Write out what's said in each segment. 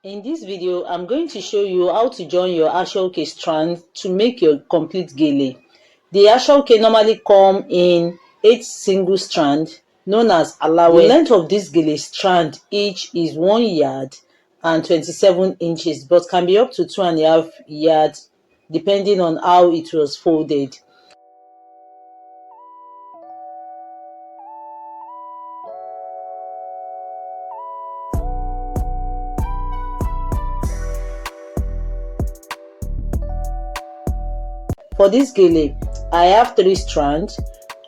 In this video, I'm going to show you how to join your Aso Oke strand to make your complete gele. The Aso Oke normally come in 8 single strands known as alawe. The length of this gele strand each is 1 yard and 27 inches, but can be up to 2.5 yards depending on how it was folded. For this gele, I have 3 strands.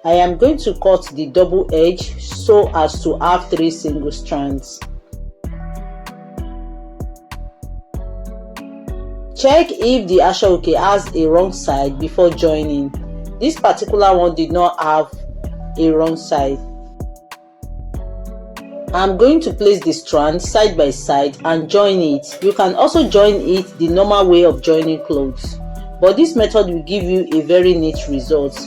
I am going to cut the double edge so as to have 3 single strands. Check if the Aso Oke has a wrong side before joining. This particular one did not have a wrong side. I'm going to place the strand side by side and join it. You can also join it the normal way of joining clothes, but this method will give you a very neat result.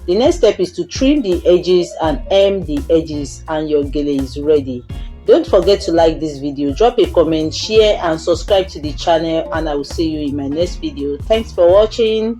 The next step is to trim the edges and hem the edges, and your gele is ready. Don't forget to like this video, drop a comment, share and subscribe to the channel, and I will see you in my next video. Thanks for watching.